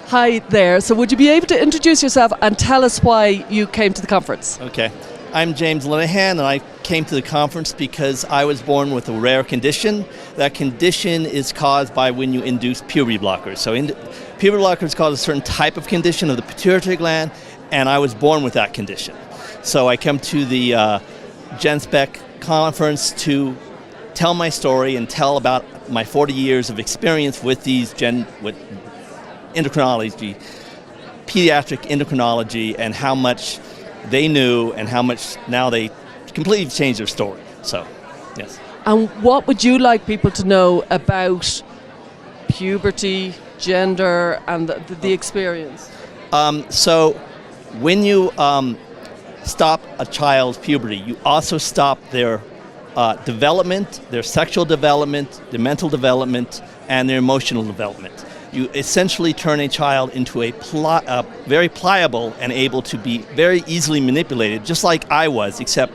Hi there. So would you be able to introduce yourself and tell us why you came to the conference? Okay. I'm James Linehan, and I came to the conference because I was born with a rare condition. That condition is caused by when you induce puberty blockers. So puberty blockers cause a certain type of condition of the pituitary gland, and I was born with that condition. So I come to the GenSpec conference to tell my story and tell about my 40 years of experience with with endocrinology, pediatric endocrinology, and how much they knew and how much now they completely changed their story. So, yes. And what would you like people to know about puberty, gender, and the experience? So when you stop a child's puberty, you also stop their development, their sexual development, their mental development, and their emotional development. You essentially turn a child into a very pliable and able to be very easily manipulated, just like I was, except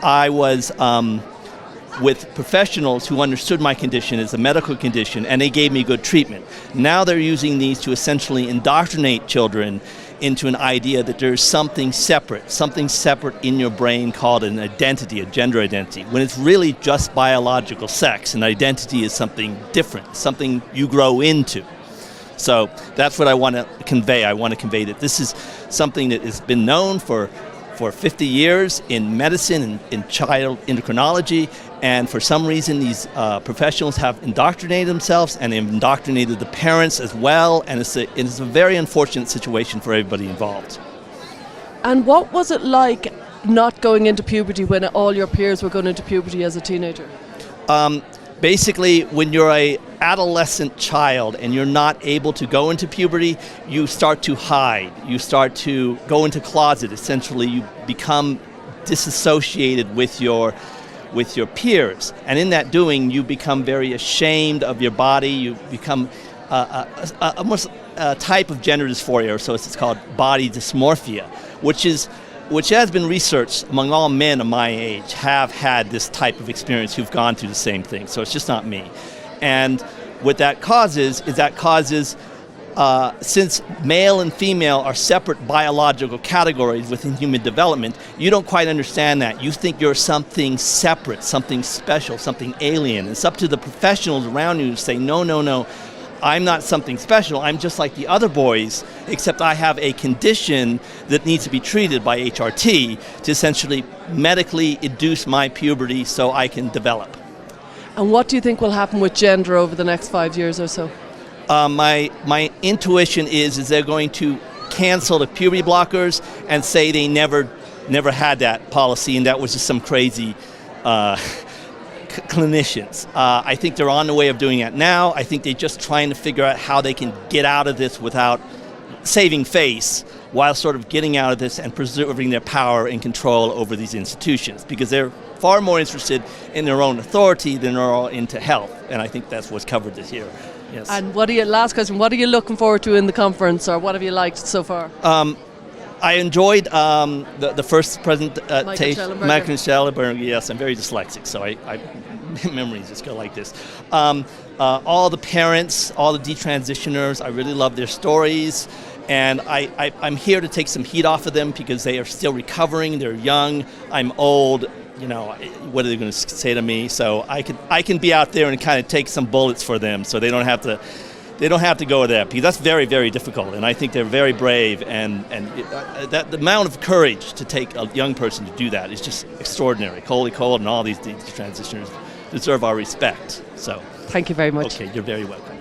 I was with professionals who understood my condition as a medical condition, and they gave me good treatment. Now they're using these to essentially indoctrinate children into an idea that there's something separate in your brain called an identity, a gender identity, when it's really just biological sex, and identity is something different, something you grow into. So that's what I want to convey. I want to convey that this is something that has been known for 50 years in medicine and in child endocrinology, and for some reason these professionals have indoctrinated themselves, and they've indoctrinated the parents as well, and it's a very unfortunate situation for everybody involved. And what was it like not going into puberty when all your peers were going into puberty as a teenager? Basically, when you're an adolescent child and you're not able to go into puberty, you start to hide. You start to go into closet. Essentially, you become disassociated with your peers. And in that doing, you become very ashamed of your body. You become almost a type of gender dysphoria, or so it's called body dysmorphia, which has been researched among all men of my age have had this type of experience who've gone through the same thing. So it's just not me. And what that causes is since male and female are separate biological categories within human development, you don't quite understand that. You think you're something separate, something special, something alien. It's up to the professionals around you to say, no, no, no. I'm not something special. I'm just like the other boys, except I have a condition that needs to be treated by HRT to essentially medically induce my puberty so I can develop. And what do you think will happen with gender over the next 5 years or so? My intuition is they're going to cancel the puberty blockers and say they never had that policy, and that was just some crazy clinicians. I think they're on the way of doing it now. I think they're just trying to figure out how they can get out of this without saving face, while sort of getting out of this and preserving their power and control over these institutions, because they're far more interested in their own authority than they're all into health. And I think that's what's covered this year. Yes. And last question, what are you looking forward to in the conference, or what have you liked so far? I enjoyed the first presentation, Michael Schellenberger. Yes, I'm very dyslexic, so I memories just go like this. All the parents, all the detransitioners, I really love their stories, and I'm here to take some heat off of them because they are still recovering. They're young. I'm old. You know, what are they going to say to me? So I can be out there and kind of take some bullets for them, so they don't have to go there, because that's very, very difficult, and I think they're very brave, and that the amount of courage to take a young person to do that is just extraordinary. Coley Cole and all these transitioners deserve our respect. So thank you very much. Okay, you're very welcome.